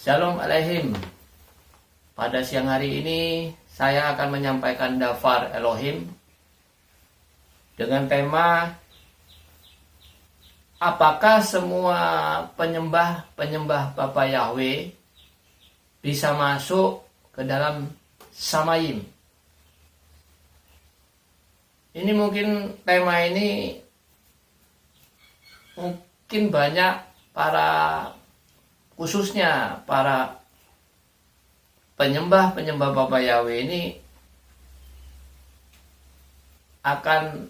Shalom Aleihim. Pada siang hari ini saya akan menyampaikan Dafar Elohim dengan tema apakah semua penyembah Bapa Yahweh bisa masuk ke dalam Samayim. Ini mungkin tema ini mungkin banyak khususnya para penyembah Bapa Yahweh ini akan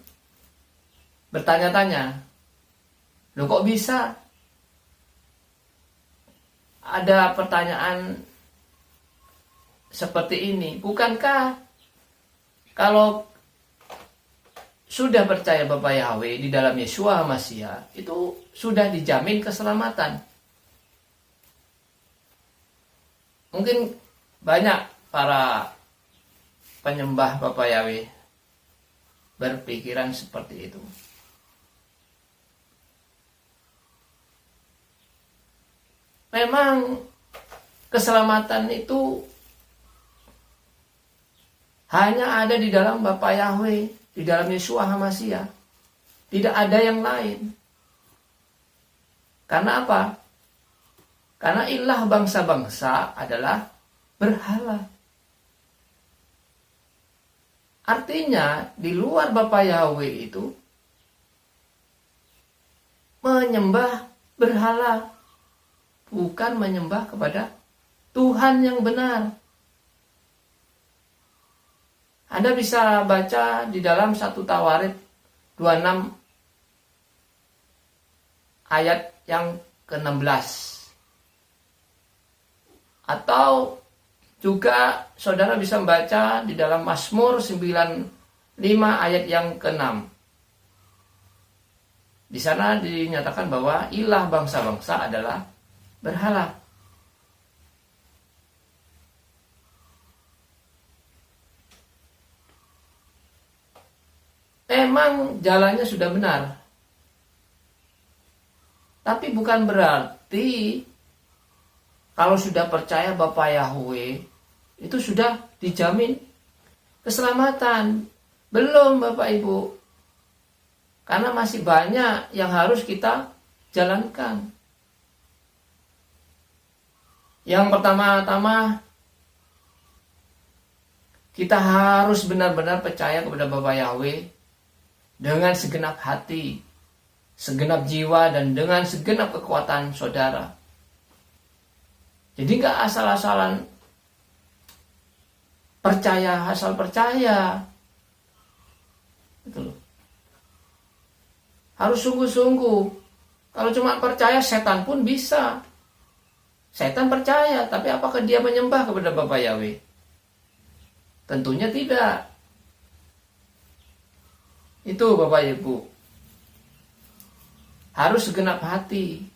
bertanya-tanya, loh kok bisa? Ada pertanyaan seperti ini, bukankah kalau sudah percaya Bapa Yahweh di dalam Yeshua HaMashiach itu sudah dijamin keselamatan? Mungkin banyak para penyembah Bapa Yahweh berpikiran seperti itu. Memang keselamatan itu hanya ada di dalam Bapa Yahweh, di dalam Yeshua HaMashiach. Tidak ada yang lain. Karena apa? Karena ilah bangsa-bangsa adalah berhala. Artinya di luar Bapa Yahweh itu menyembah berhala, bukan menyembah kepada Tuhan yang benar. Anda bisa baca di dalam 1 Tawarit 26 ayat yang ke-16. Atau juga saudara bisa membaca di dalam Mazmur 95 ayat yang ke-6. Di sana dinyatakan bahwa ilah bangsa-bangsa adalah berhala. Memang jalannya sudah benar. Tapi bukan berarti kalau sudah percaya Bapa Yahweh itu sudah dijamin keselamatan. Belum Bapak Ibu. Karena masih banyak yang harus kita jalankan. Yang pertama-tama, kita harus benar-benar percaya kepada Bapa Yahweh dengan segenap hati, segenap jiwa, dan dengan segenap kekuatan saudara. Jadi gak asal-asalan percaya, asal percaya. Gitu loh. Harus sungguh-sungguh. Kalau cuma percaya, setan pun bisa. Setan percaya, tapi apakah dia menyembah kepada Bapa Yahweh? Tentunya tidak. Itu Bapak Ibu. Harus segenap hati.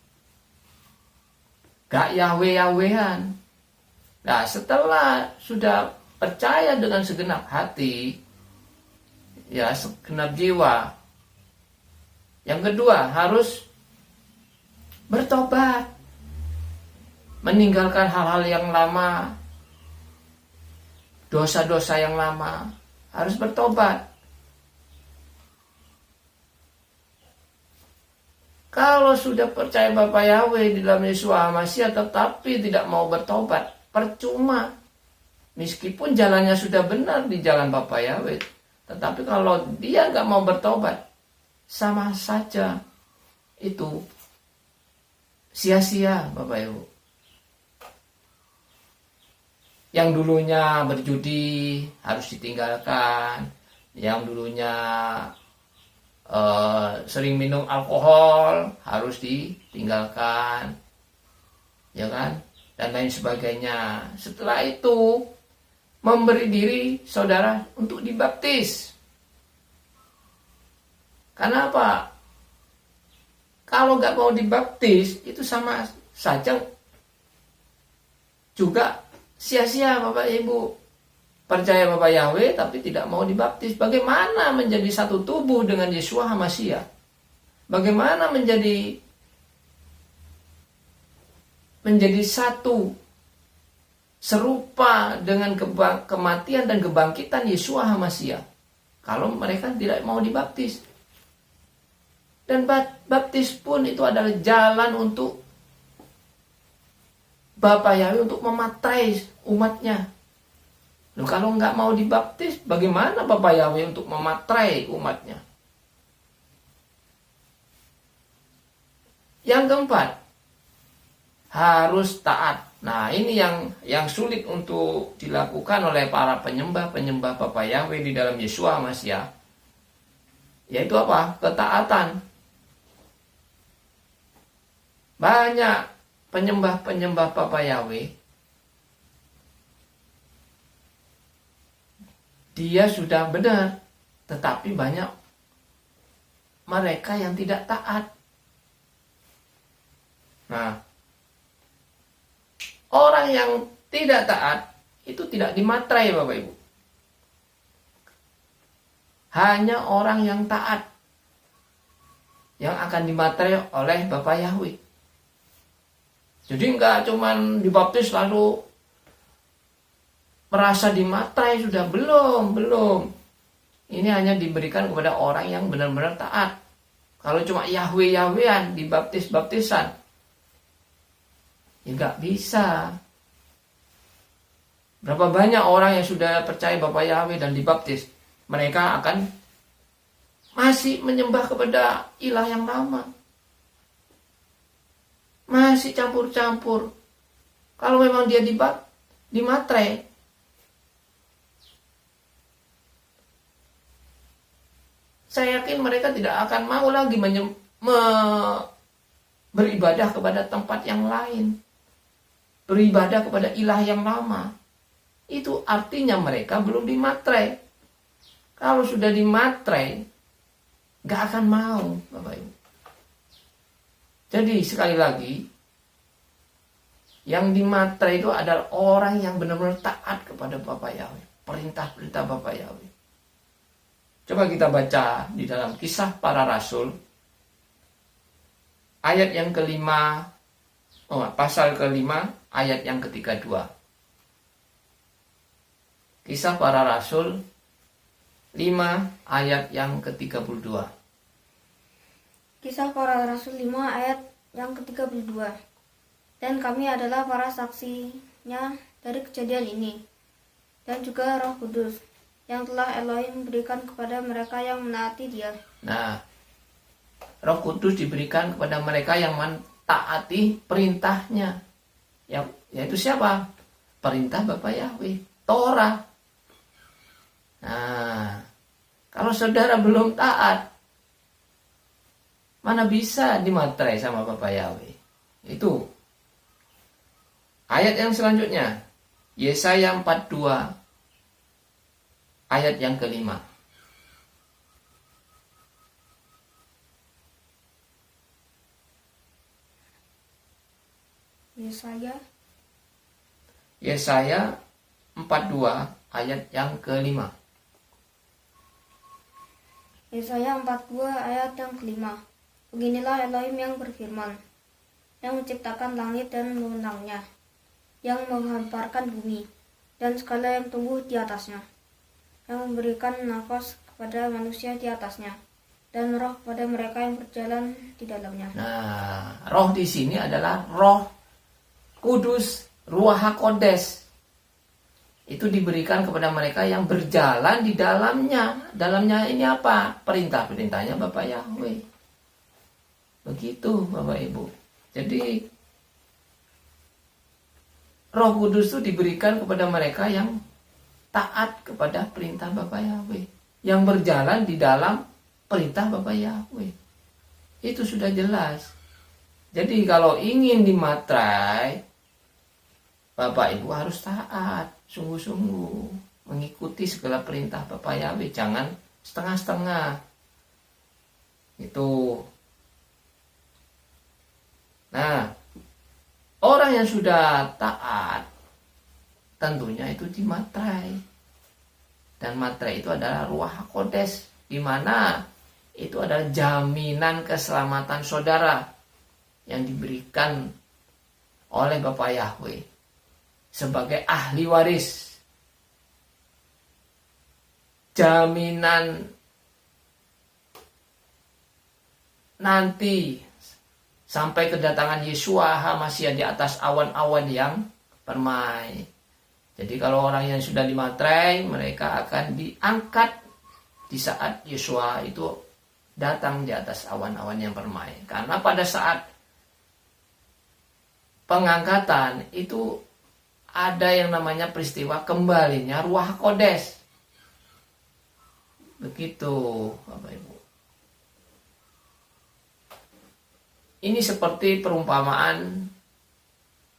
Gak Yahweh-Yahwehan. Nah, setelah sudah percaya dengan segenap hati, ya segenap jiwa. Yang kedua, harus bertobat. Meninggalkan hal-hal yang lama. Dosa-dosa yang lama. Harus bertobat. Kalau sudah percaya Bapa Yahweh di dalam Yeshua HaMashiach tetapi tidak mau bertobat, percuma. Meskipun jalannya sudah benar di jalan Bapa Yahweh, tetapi kalau dia nggak mau bertobat, sama saja itu sia-sia Bapak Ibu. Yang dulunya berjudi harus ditinggalkan, yang dulunya sering minum alkohol harus ditinggalkan, ya kan, dan lain sebagainya. Setelah itu memberi diri saudara untuk dibaptis. Karena apa? Kalau nggak mau dibaptis itu sama saja juga sia-sia Bapak Ibu. Percaya Bapa Yahweh tapi tidak mau dibaptis. Bagaimana menjadi satu tubuh dengan Yeshua HaMashiach? Bagaimana menjadi satu serupa dengan kematian dan kebangkitan Yeshua HaMashiach kalau mereka tidak mau dibaptis. Dan baptis pun itu adalah jalan untuk Bapak Yahweh untuk mematrai umatnya. Loh, kalau nggak mau dibaptis, bagaimana Bapak Yahweh untuk mematrai umatnya? Yang keempat, harus taat. Nah, ini yang sulit untuk dilakukan oleh para penyembah Bapak Yahweh di dalam Yeshua HaMashiach. Yaitu apa? Ketaatan. Banyak penyembah Bapak Yahweh, dia sudah benar, tetapi banyak mereka yang tidak taat. Nah, orang yang tidak taat itu tidak dimatrai, Bapak Ibu. Hanya orang yang taat yang akan dimatrai oleh Bapak Yahweh. Jadi enggak cuman dibaptis lalu merasa dimatrai, sudah belum. Ini hanya diberikan kepada orang yang benar-benar taat. Kalau cuma Yahweh-Yahwehan dibaptis-baptisan, ya enggak bisa. Berapa banyak orang yang sudah percaya Bapak Yahweh dan dibaptis, mereka akan masih menyembah kepada ilah yang lama. Masih campur-campur. Kalau memang dia dimatrai, saya yakin mereka tidak akan mau lagi beribadah kepada tempat yang lain, beribadah kepada ilah yang lama. Itu artinya mereka belum dimatrai. Kalau sudah dimatrai, gak akan mau, Bapak Ibu. Jadi sekali lagi, yang dimatrai itu adalah orang yang benar-benar taat kepada Bapak Yahweh, perintah-perintah Bapak Yahweh. Coba kita baca di dalam Kisah Para Rasul, ayat yang pasal kelima, ayat yang ke-32. Kisah Para Rasul 5 ayat yang ke-32. Kisah Para Rasul 5 ayat yang ke-32. Dan kami adalah para saksinya dari kejadian ini, dan juga Roh Kudus yang telah Elohim berikan kepada mereka yang menaati Dia. Nah, Roh Kudus diberikan kepada mereka yang mentaati perintahnya. Yaitu siapa? Perintah Bapak Yahweh, Torah. Nah, kalau saudara belum taat, mana bisa dimatrai sama Bapak Yahweh? Itu. Ayat yang selanjutnya, Yesaya 42, ayat yang ke-5. Yesaya 42, ayat yang ke-5. Yesaya 42 ayat yang ke-5. Beginilah Elohim yang berfirman, yang menciptakan langit dan wewenangnya, yang menghamparkan bumi dan segala yang tumbuh di atasnya, yang memberikan nafas kepada manusia di atasnya, dan roh kepada mereka yang berjalan di dalamnya. Nah, roh di sini adalah Roh Kudus, Ruach HaKodes. Itu diberikan kepada mereka yang berjalan di dalamnya. Dalamnya ini apa? Perintah-perintahnya Bapak Yahweh. Begitu Bapak Ibu. Jadi Roh Kudus itu diberikan kepada mereka yang taat kepada perintah Bapak Yahweh, yang berjalan di dalam perintah Bapak Yahweh. Itu sudah jelas. Jadi kalau ingin dimatrai, Bapak Ibu harus taat, sungguh-sungguh mengikuti segala perintah Bapak Yahweh, jangan setengah-setengah. Itu. Nah, orang yang sudah taat tentunya itu dimatrai. Dan matrai itu adalah Ruach HaKodes, di mana itu adalah jaminan keselamatan saudara yang diberikan oleh Bapak Yahweh. sebagai ahli waris. Jaminan nanti sampai kedatangan Yeshua HaMasyiah di atas awan-awan yang permai. Jadi kalau orang yang sudah dimaterai, mereka akan diangkat di saat Yeshua itu datang di atas awan-awan yang permai. Karena pada saat pengangkatan itu ada yang namanya peristiwa kembalinya Ruach Kodes. Begitu, Bapak Ibu. Ini seperti perumpamaan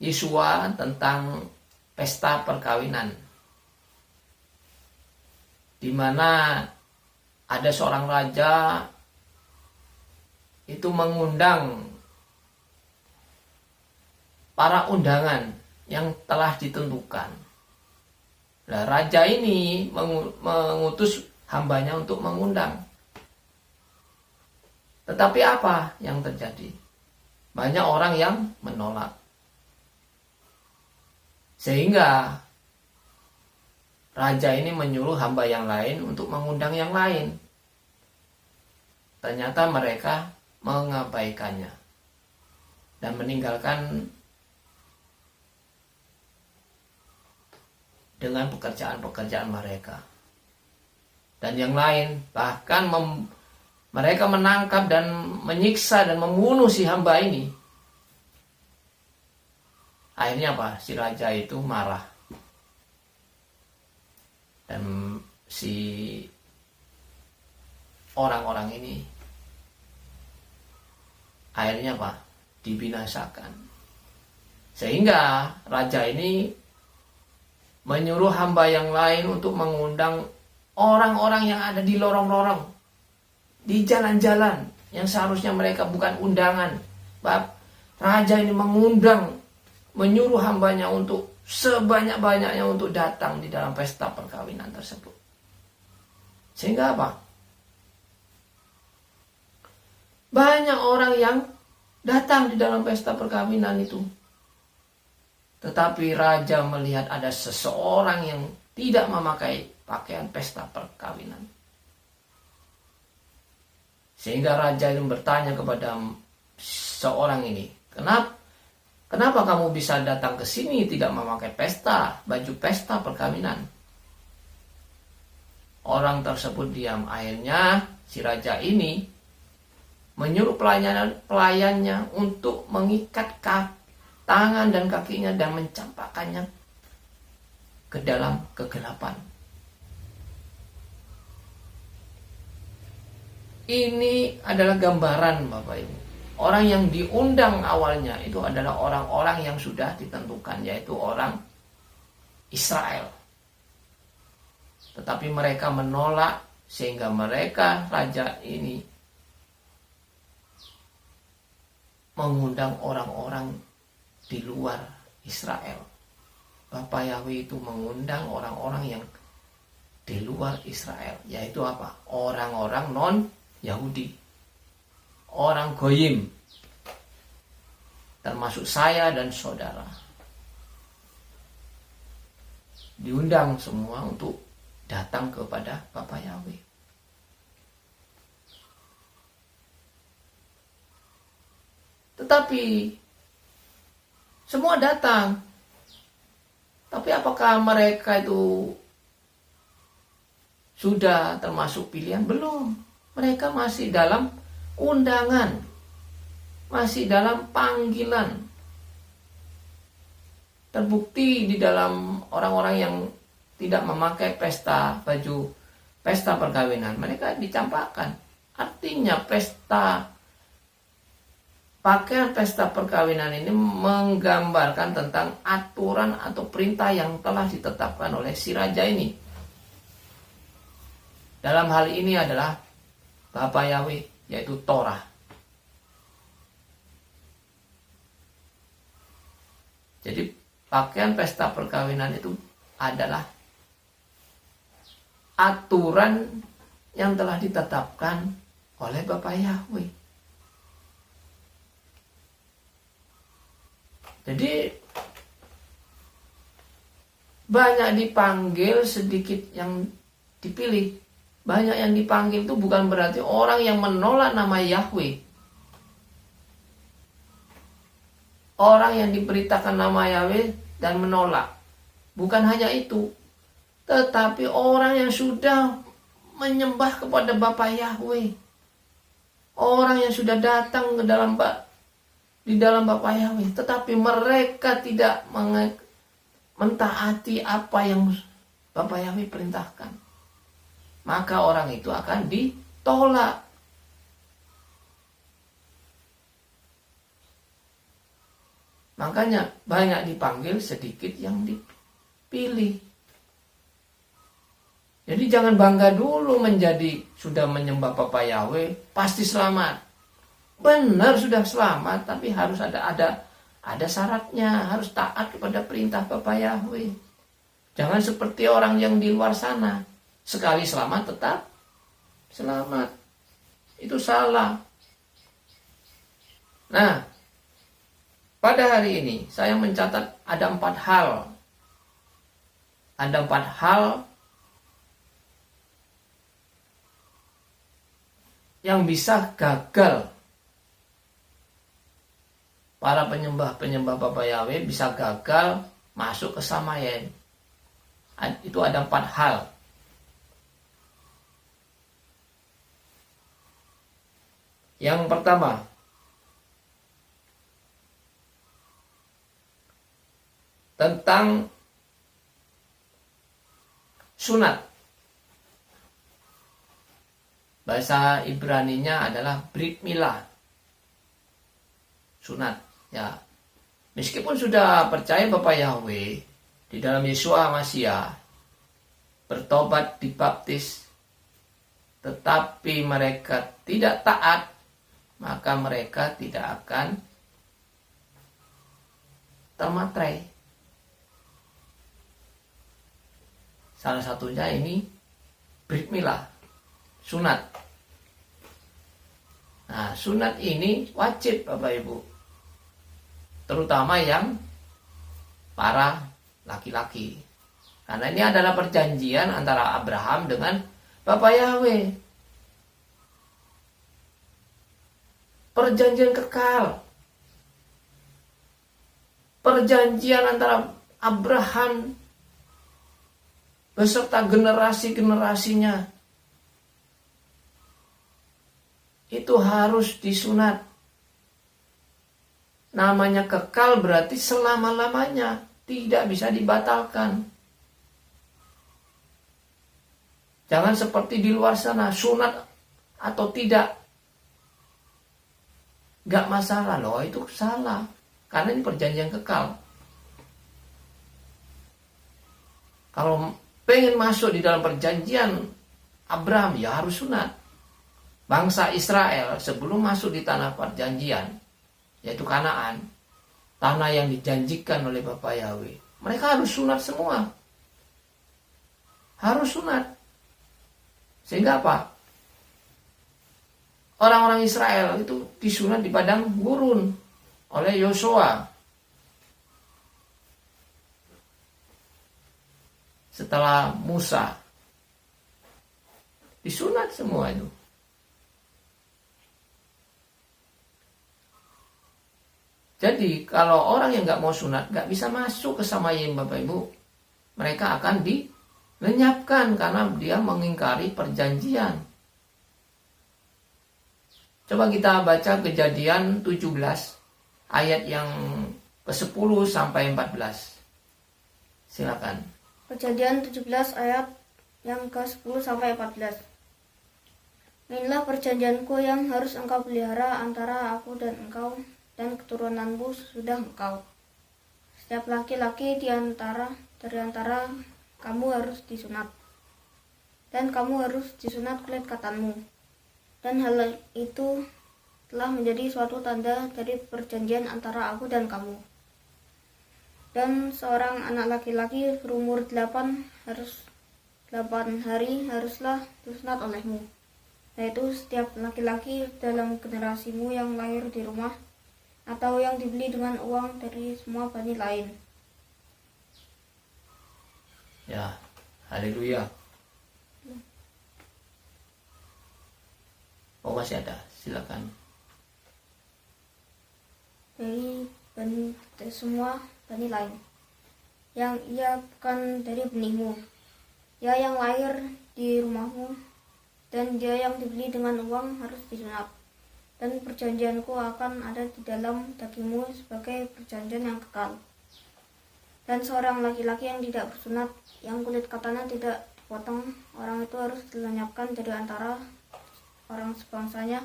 Yeshua tentang pesta perkawinan, di mana ada seorang raja itu mengundang para undangan yang telah ditentukan. Nah, raja ini mengutus hambanya untuk mengundang. Tetapi apa yang terjadi? Banyak orang yang menolak. Sehingga raja ini menyuruh hamba yang lain untuk mengundang yang lain. Ternyata mereka mengabaikannya dan meninggalkan dengan pekerjaan-pekerjaan mereka. Dan yang lain bahkan mereka menangkap dan menyiksa dan membunuh si hamba ini. Akhirnya apa? Si raja itu marah. Dan si orang-orang ini akhirnya apa? Dibinasakan. Sehingga raja ini menyuruh hamba yang lain untuk mengundang orang-orang yang ada di lorong-lorong, di jalan-jalan, yang seharusnya mereka bukan undangan. Raja ini menyuruh hambanya untuk sebanyak-banyaknya untuk datang di dalam pesta perkawinan tersebut. Sehingga apa? Banyak orang yang datang di dalam pesta perkawinan itu. Tetapi raja melihat ada seseorang yang tidak memakai pakaian pesta perkawinan. Sehingga raja itu bertanya kepada seorang ini, Kenapa kamu bisa datang ke sini tidak memakai baju pesta perkawinan? Orang tersebut diam. Akhirnya si raja ini menyuruh pelayannya untuk mengikat tangan dan kakinya dan mencampakkannya ke dalam kegelapan. Ini adalah gambaran, Bapak Ibu. Orang yang diundang awalnya itu adalah orang-orang yang sudah ditentukan, yaitu orang Israel. Tetapi mereka menolak, sehingga raja ini mengundang orang-orang di luar Israel. Bapak Yahweh itu mengundang orang-orang yang di luar Israel, yaitu apa? Orang-orang non-Yahudi. Orang Goyim, termasuk saya dan saudara, diundang semua untuk datang kepada Bapak Yahweh. Tetapi semua datang. Tapi apakah mereka itu sudah termasuk pilihan? Belum. Mereka masih dalam undangan, masih dalam panggilan. Terbukti di dalam orang-orang yang tidak memakai baju pesta perkawinan, mereka dicampakkan. Artinya pakaian pesta perkawinan ini menggambarkan tentang aturan atau perintah yang telah ditetapkan oleh si raja ini. Dalam hal ini adalah Bapak Yahweh, yaitu Torah. Jadi pakaian pesta perkawinan itu adalah aturan yang telah ditetapkan oleh Bapak Yahweh. Jadi banyak dipanggil, sedikit yang dipilih. Banyak yang dipanggil itu bukan berarti orang yang menolak nama Yahweh. Orang yang diberitakan nama Yahweh dan menolak. Bukan hanya itu. Tetapi orang yang sudah menyembah kepada Bapa Yahweh. Orang yang sudah datang ke di dalam Bapa Yahweh. Tetapi mereka tidak mentaati apa yang Bapa Yahweh perintahkan. Maka orang itu akan ditolak. Makanya banyak dipanggil, sedikit yang dipilih. Jadi jangan bangga dulu menjadi sudah menyembah Bapa Yahweh pasti selamat. Benar sudah selamat, tapi harus ada syaratnya, harus taat kepada perintah Bapa Yahweh. Jangan seperti orang yang di luar sana. Sekali selamat tetap selamat. Itu salah. Nah, pada hari ini saya mencatat ada 4 hal. Ada 4 hal yang bisa gagal. Para penyembah Bapa Yahweh bisa gagal masuk ke Samayen. Itu ada 4 hal. Yang pertama, tentang sunat. Bahasa Ibraninya adalah Brit Milah. Sunat, ya. Meskipun sudah percaya Bapa Yahweh di dalam Yesus Masiah, bertobat, dibaptis, tetapi mereka tidak taat, maka mereka tidak akan termatrai. Salah satunya ini Brit Milah, sunat. Nah, sunat ini wajib Bapak Ibu, terutama yang para laki-laki. Karena ini adalah perjanjian antara Abraham dengan Bapa Yahweh. Perjanjian kekal. Perjanjian antara Abraham beserta generasi-generasinya. Itu harus disunat. Namanya kekal berarti selama-lamanya. Tidak bisa dibatalkan. Jangan seperti di luar sana, sunat atau tidak, gak masalah. Loh, itu salah. Karena ini perjanjian kekal. Kalau pengen masuk di dalam perjanjian Abraham, ya harus sunat. Bangsa Israel sebelum masuk di tanah perjanjian, yaitu Kanaan, tanah yang dijanjikan oleh Bapa Yahweh, mereka harus sunat semua. Harus sunat. Sehingga apa? Orang-orang Israel itu disunat di padang gurun oleh Yosua. Setelah Musa disunat semua itu. Jadi kalau orang yang gak mau sunat, gak bisa masuk ke Samayen Bapak Ibu. Mereka akan dilenyapkan karena dia mengingkari perjanjian. Coba kita baca Kejadian 17 ayat yang ke-10 sampai 14. Silakan. Kejadian 17 ayat yang ke-10 sampai 14. Inilah perjanjianku yang harus engkau pelihara antara aku dan engkau dan keturunanmu sudah engkau. Setiap laki-laki dari antara kamu harus disunat. Dan kamu harus disunat kulit katanmu. Dan hal itu telah menjadi suatu tanda dari perjanjian antara aku dan kamu. Dan seorang anak laki-laki berumur 8 hari haruslah disunat olehmu, yaitu setiap laki-laki dalam generasimu yang lahir di rumah atau yang dibeli dengan uang dari semua bani lain. Ya, haleluya. Oh, masih ada, silakan. Dari semua bani lain, yang ia bukan dari benihmu, ya yang lahir di rumahmu, dan dia yang dibeli dengan uang harus disunat. Dan perjanjianku akan ada di dalam dagingmu sebagai perjanjian yang kekal. Dan seorang laki-laki yang tidak bersunat, yang kulit katanya tidak dipotong, orang itu harus dilenyapkan dari antara orang sebangsanya.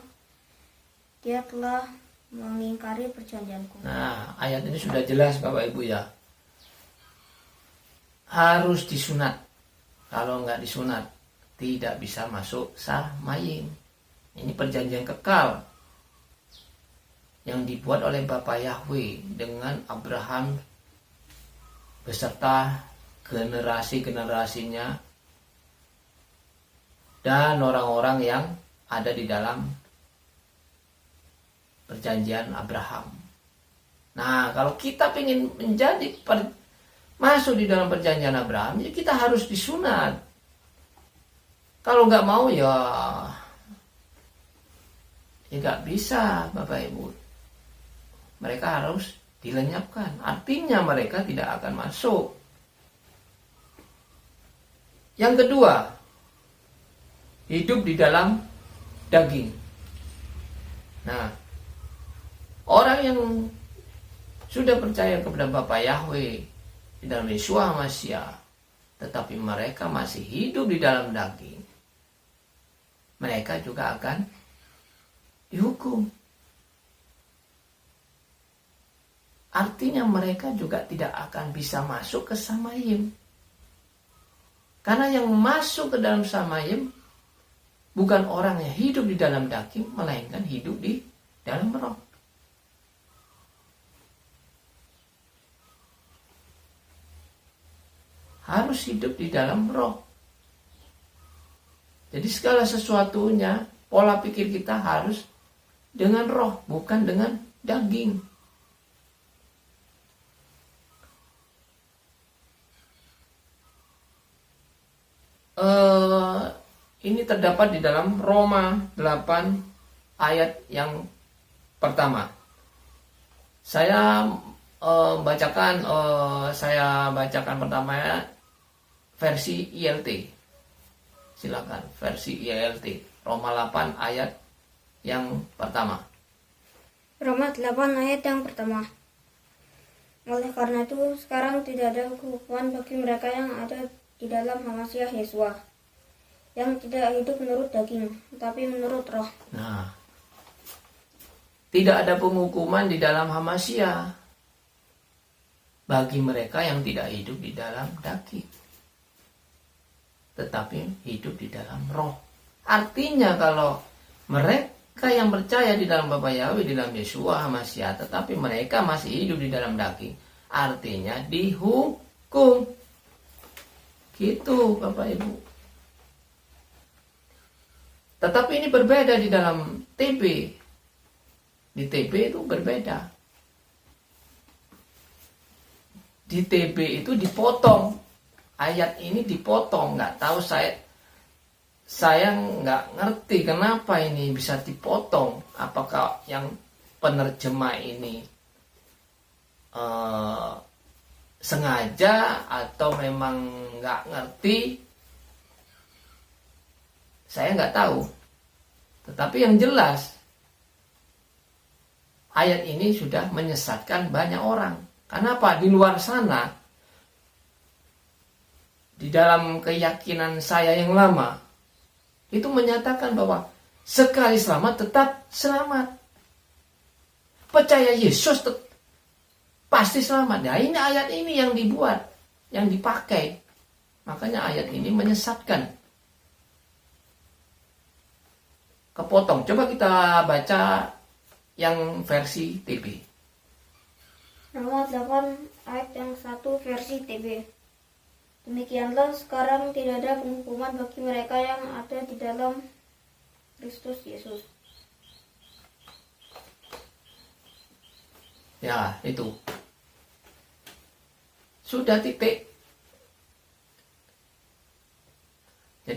Dia telah mengingkari perjanjianku. Nah, ayat ini sudah jelas Bapak Ibu ya. Harus disunat. Kalau nggak disunat, tidak bisa masuk Samayim. Ini perjanjian kekal yang dibuat oleh Bapa Yahweh dengan Abraham beserta generasi-generasinya dan orang-orang yang ada di dalam perjanjian Abraham. Nah, kalau kita ingin masuk di dalam perjanjian Abraham, ya kita harus disunat. Kalau nggak mau ya nggak bisa, Bapak Ibu. Mereka harus dilenyapkan. Artinya mereka tidak akan masuk. Yang kedua, hidup di dalam daging. Nah, orang yang sudah percaya kepada Bapa Yahweh di dalam Yeshua Mashiach, tetapi mereka masih hidup di dalam daging, mereka juga akan dihukum. Artinya mereka juga tidak akan bisa masuk ke Samayim. Karena yang masuk ke dalam Samayim bukan orang yang hidup di dalam daging, melainkan hidup di dalam roh. Harus hidup di dalam roh. Jadi segala sesuatunya, pola pikir kita harus dengan roh, bukan dengan daging. Ini terdapat di dalam Roma 8 ayat yang pertama. Saya bacakan pertama ya, versi ILT. Silakan versi ILT. Roma 8 ayat yang pertama. Roma 8 ayat yang pertama. Oleh karena itu, sekarang tidak ada hukuman bagi mereka yang ada di dalam Hamasiah Yesua, yang tidak hidup menurut daging, tapi menurut roh. Nah, tidak ada penghukuman di dalam Hamasiah bagi mereka yang tidak hidup di dalam daging, tetapi hidup di dalam roh. Artinya kalau mereka yang percaya di dalam Bapa Yahweh, di dalam Yeshua Hamasiah, tetapi mereka masih hidup di dalam daging, artinya dihukum. Gitu Bapak Ibu. Tetapi ini berbeda di dalam TB. Di TB itu berbeda. Di TB itu dipotong. Ayat ini dipotong. Nggak tahu, saya nggak ngerti kenapa ini bisa dipotong. Apakah yang penerjemah ini sengaja atau memang nggak ngerti, saya nggak tahu. Tetapi yang jelas, ayat ini sudah menyesatkan banyak orang. Kenapa? Di luar sana, di dalam keyakinan saya yang lama, itu menyatakan bahwa sekali selamat tetap selamat. Percaya Yesus pasti selamat. Nah, ini ayat ini yang dibuat, yang dipakai. Makanya ayat ini menyesatkan. Kepotong. Coba kita baca yang versi TB. Roma 8 ayat yang 1 versi TB. Demikianlah sekarang tidak ada penghukuman bagi mereka yang ada di dalam Kristus Yesus. Ya, itu. Sudah titik.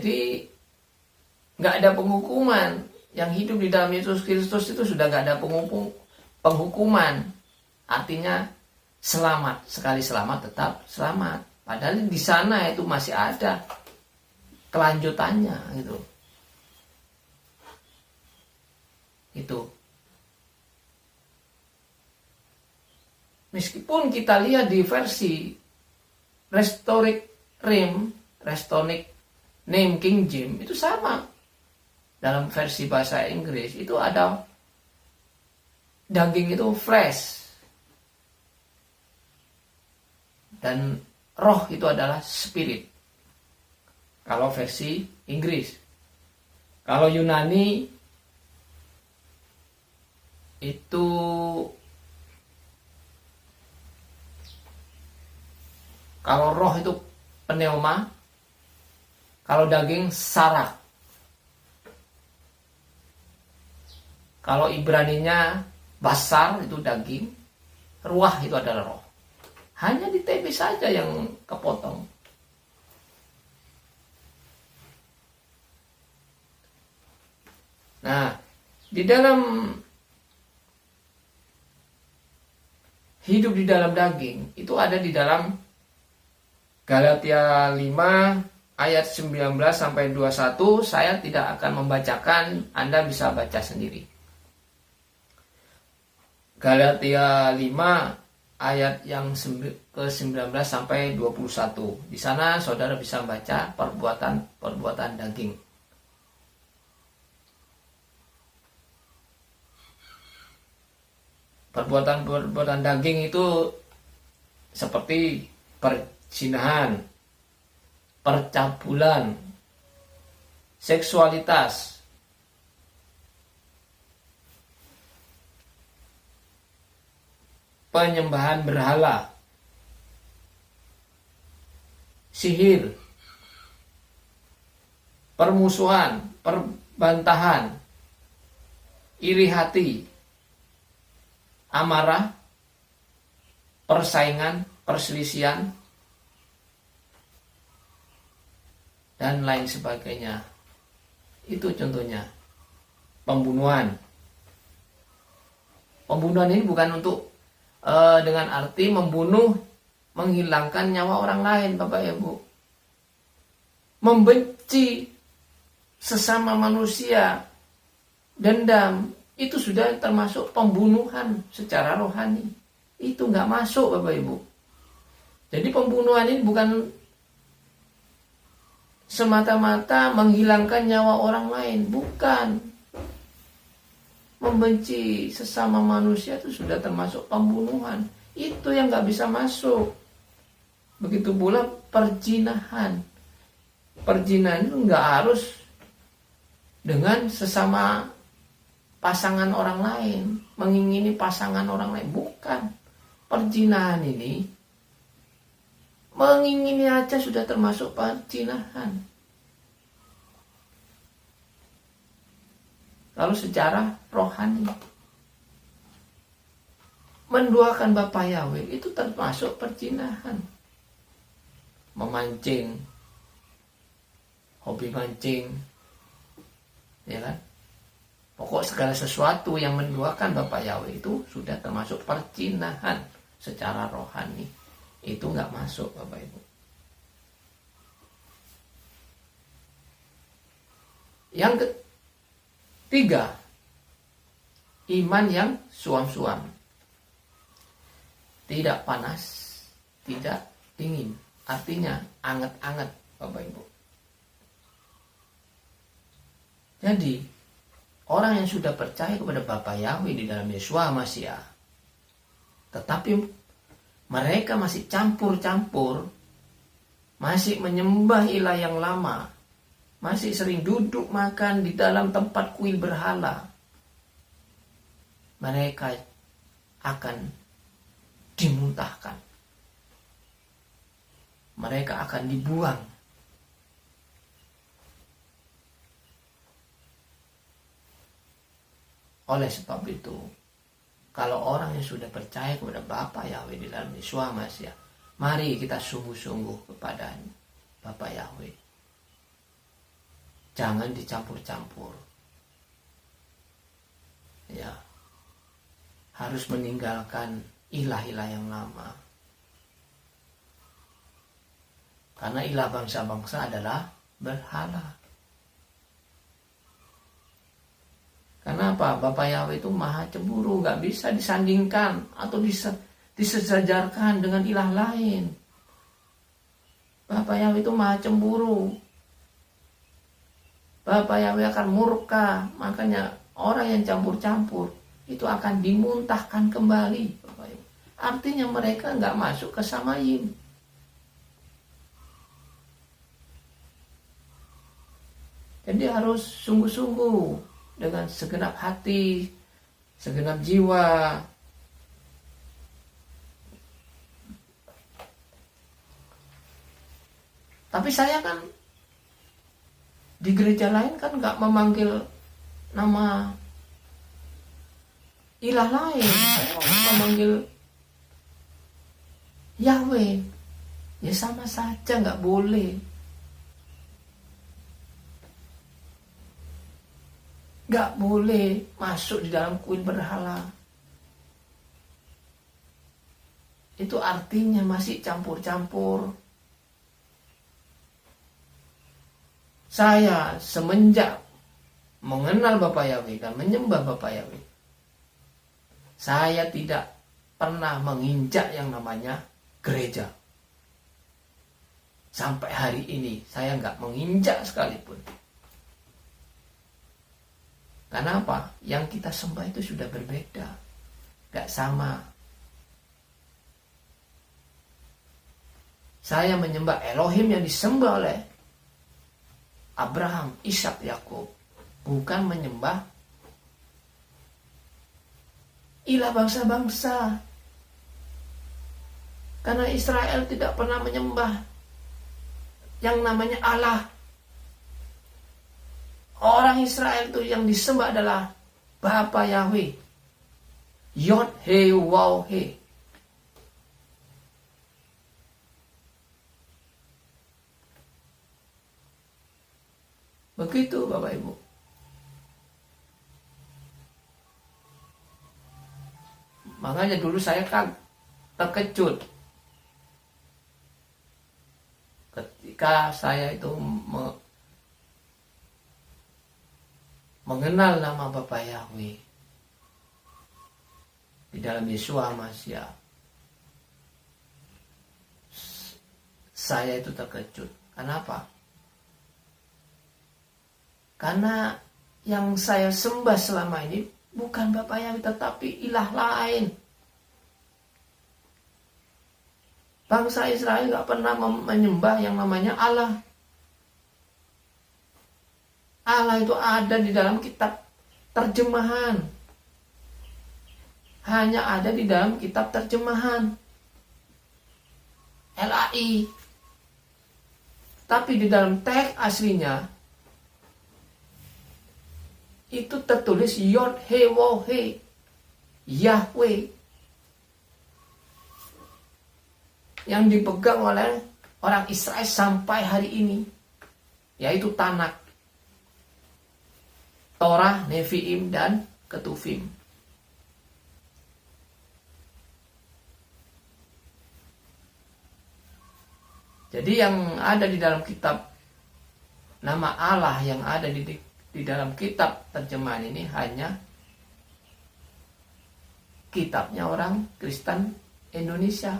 Jadi nggak ada penghukuman. Yang hidup di dalam Yesus Kristus itu sudah nggak ada penghukuman. Artinya selamat. Sekali selamat tetap selamat. Padahal di sana itu masih ada kelanjutannya gitu. Itu. Meskipun kita lihat di versi Restored Name King James itu sama. Dalam versi bahasa Inggris itu ada daging itu flesh. Dan roh itu adalah spirit. Kalau versi Inggris. Kalau Yunani itu kalau roh itu pneuma, kalau daging sarak. Kalau Ibraninya basar itu daging, ruah itu adalah roh. Hanya di TB saja yang kepotong. Nah, di dalam hidup di dalam daging itu ada di dalam Galatia 5 ayat 19 sampai 21. Saya tidak akan membacakan, Anda bisa baca sendiri. Galatia 5 ayat yang ke-19 sampai 21. Di sana saudara bisa baca perbuatan daging. Perbuatan daging itu seperti perzinahan, percabulan, seksualitas, penyembahan berhala, sihir, permusuhan, perbantahan, iri hati, amarah, persaingan, perselisihan, dan lain sebagainya. Itu contohnya. Pembunuhan. Pembunuhan ini bukan untuk dengan arti membunuh, menghilangkan nyawa orang lain, Bapak Ibu. Membenci sesama manusia, dendam, itu sudah termasuk pembunuhan secara rohani. Itu nggak masuk, Bapak Ibu. Jadi pembunuhan ini bukan semata-mata menghilangkan nyawa orang lain, bukan. Membenci sesama manusia itu sudah termasuk pembunuhan. Itu yang nggak bisa masuk. Begitu pula perzinahan. Perzinahan itu nggak harus dengan sesama pasangan orang lain, mengingini pasangan orang lain, bukan. Perzinahan ini mengingini aja sudah termasuk perzinahan. Lalu secara rohani, menduakan Bapa Yahweh itu termasuk perzinahan. Memancing, hobi mancing, ya kan? Pokok segala sesuatu yang menduakan Bapa Yahweh itu sudah termasuk perzinahan secara rohani. Itu nggak masuk, Bapak Ibu. Yang ketiga, iman yang suam-suam. Tidak panas, tidak dingin. Artinya anget-anget, Bapak Ibu. Jadi, orang yang sudah percaya kepada Bapa Yahweh di dalam Yeshua Masiah, tetapi mereka masih campur-campur, masih menyembah ilah yang lama, masih sering duduk makan di dalam tempat kuil berhala, mereka akan dimuntahkan. Mereka akan dibuang. Oleh sebab itu, kalau orang yang sudah percaya kepada Bapa Yahweh di dalam Yeshua Masiah, mari kita sungguh-sungguh kepada Bapa Yahweh. jangan dicampur-campur. Ya, harus meninggalkan ilah-ilah yang lama. Karena ilah bangsa-bangsa adalah berhala. Karena apa? Bapak Yahweh itu maha cemburu, gak bisa disandingkan atau disejajarkan dengan ilah lain. Bapak Yahweh itu maha cemburu. Bapak Yahweh akan murka, makanya orang yang campur-campur itu akan dimuntahkan kembali. Bapak Yahweh. Artinya mereka gak masuk ke Samayim. Jadi harus sungguh-sungguh dengan segenap hati, segenap jiwa. Tapi saya kan di gereja lain kan nggak memanggil nama ilah lain. Saya memanggil Yahweh. Ya sama saja, nggak boleh. Gak boleh masuk di dalam kuil berhala. Itu artinya masih campur-campur. Saya semenjak mengenal Bapak Yahweh dan menyembah Bapak Yahweh, saya tidak pernah menginjak yang namanya gereja. Sampai hari ini saya gak menginjak sekalipun. Karena apa? Yang kita sembah itu sudah berbeda. Gak sama. Saya menyembah Elohim yang disembah oleh Abraham, Ishak, Yakub. Bukan menyembah ilah bangsa-bangsa. Karena Israel tidak pernah menyembah yang namanya Allah. Orang Israel itu yang disembah adalah Bapa Yahweh. Yod He Waw He. Begitu Bapak Ibu. Makanya dulu saya kan terkejut ketika saya itu mengenal nama Bapak Yahweh di dalam Yeshua Mashiach. Saya itu terkejut. Kenapa? Karena yang saya sembah selama ini bukan Bapak Yahweh tetapi ilah lain. Bangsa Israel gak pernah menyembah yang namanya Allah. Allah itu ada di dalam kitab terjemahan. Hanya ada di dalam kitab terjemahan. LAI. Tapi di dalam teks aslinya itu tertulis Yod He Waw He, Yahweh, yang dipegang oleh orang Israel sampai hari ini, yaitu Tanakh, Torah, Nevi'im, dan Ketuvim. Jadi yang ada di dalam kitab nama Allah yang ada di dalam kitab terjemahan ini hanya kitabnya orang Kristen Indonesia,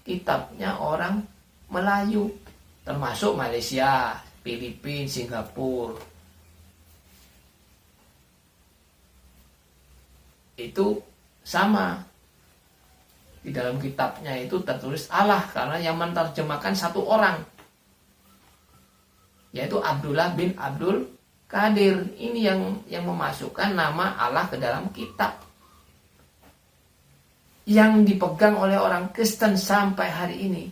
kitabnya orang Melayu, termasuk Malaysia, Filipina, Singapura. Itu sama. Di dalam kitabnya itu tertulis Allah, karena yang menerjemahkan satu orang, yaitu Abdullah bin Abdul Qadir. Ini yang memasukkan nama Allah ke dalam kitab, yang dipegang oleh orang Kristen sampai hari ini.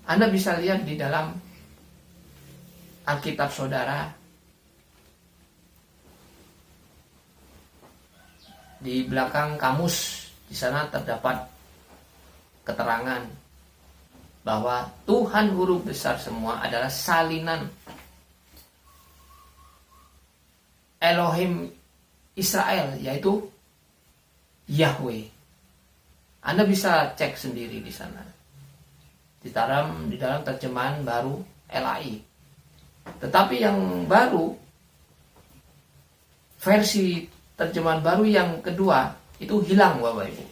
Anda bisa lihat di dalam Alkitab saudara, di belakang kamus, di sana terdapat keterangan bahwa Tuhan huruf besar semua adalah salinan Elohim Israel, yaitu Yahweh. Anda bisa cek sendiri di sana. Di dalam terjemahan baru LAI. Tetapi yang baru, versi terjemahan baru yang kedua, itu hilang Bapak Ibu.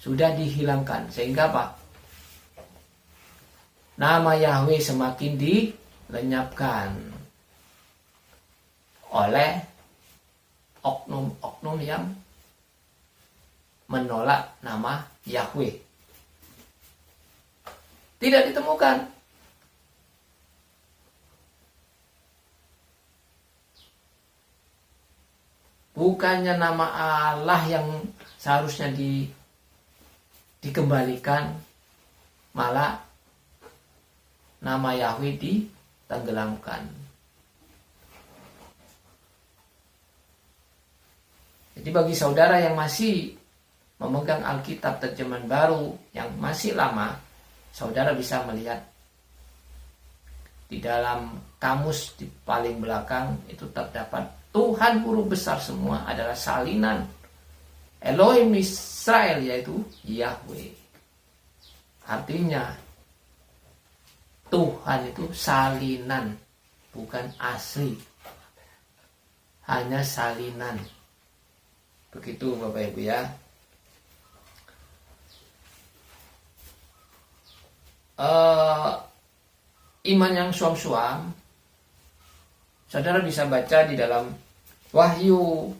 Sudah dihilangkan. Sehingga apa? Nama Yahweh semakin dilenyapkan oleh oknum-oknum yang menolak nama Yahweh. Tidak ditemukan. Bukannya nama Allah yang seharusnya dikembalikan, malah nama Yahweh ditenggelamkan. Jadi bagi saudara yang masih memegang Alkitab terjemahan baru yang masih lama, saudara bisa melihat di dalam kamus di paling belakang itu terdapat Tuhan huruf besar semua adalah salinan Elohim Israel, yaitu Yahweh. Artinya Tuhan itu salinan, bukan asli. Hanya salinan. Begitu Bapak Ibu ya. Iman yang suam-suam, saudara bisa baca di dalam Wahyu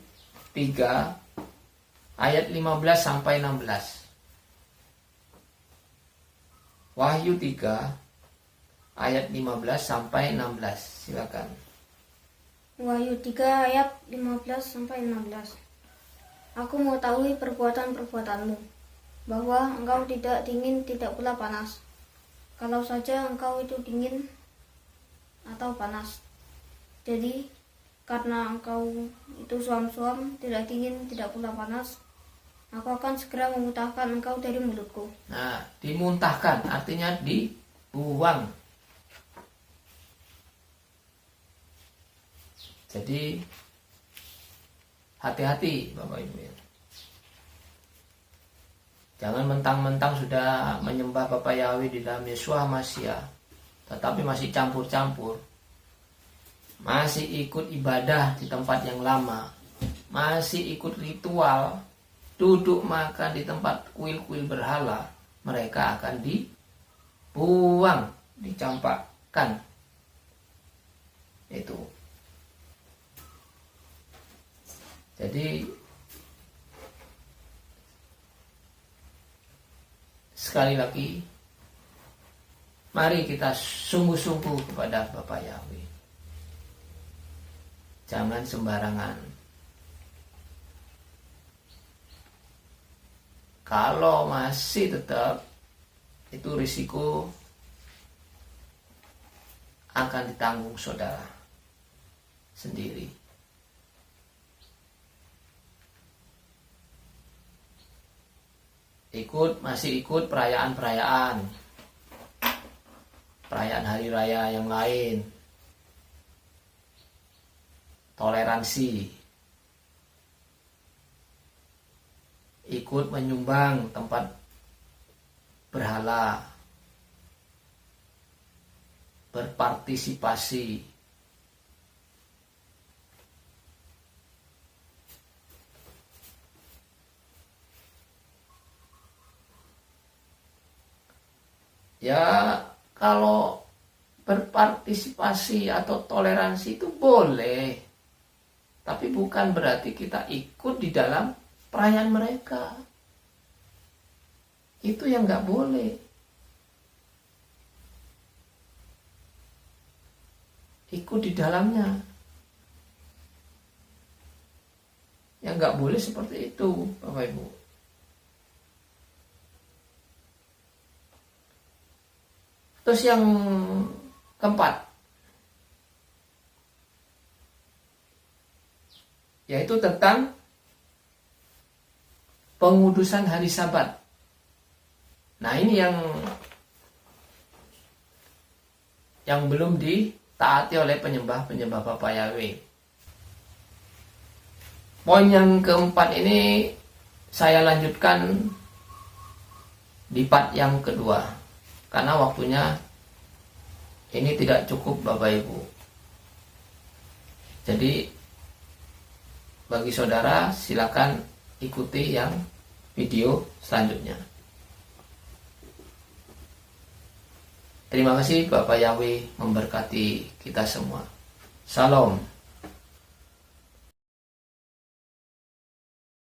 3 ayat 15 sampai 16. Wahyu 3 ayat 15 sampai 16. Silakan. Wahyu 3 ayat 15 sampai 16. Aku mengetahui perbuatan-perbuatanmu, bahwa engkau tidak dingin, tidak pula panas. Kalau saja engkau itu dingin atau panas. Jadi, karena engkau itu suam-suam, tidak dingin, tidak pula panas, aku akan segera memuntahkan engkau dari mulutku. Nah, dimuntahkan artinya dibuang. Jadi, hati-hati Bapak Ibu ya. Jangan mentang-mentang sudah menyembah Bapa Yahweh di dalam Yeshua Hamasyah, tetapi masih campur-campur. Masih ikut ibadah di tempat yang lama. Masih ikut ritual. Duduk makan di tempat kuil-kuil berhala. Mereka akan dibuang, dicampakkan. Itu. Jadi sekali lagi, mari kita sungguh-sungguh kepada Bapa Yahweh. Jangan sembarangan. Kalau masih tetap, itu risiko akan ditanggung saudara sendiri. Masih ikut perayaan-perayaan hari raya yang lain, toleransi, ikut menyumbang tempat berhala, berpartisipasi. Ya, kalau berpartisipasi atau toleransi itu boleh. Tapi bukan berarti kita ikut di dalam perayaan mereka. Itu yang nggak boleh. Ikut di dalamnya. Yang nggak boleh seperti itu, Bapak Ibu. Terus yang keempat, yaitu tentang pengudusan hari Sabat Nah, ini yang belum ditaati oleh penyembah Bapak Yahweh. Poin yang keempat ini saya lanjutkan di part yang kedua, karena waktunya ini tidak cukup Bapak Ibu. Jadi bagi saudara silakan ikuti yang video selanjutnya. Terima kasih, Bapak Yahweh memberkati kita semua. Shalom.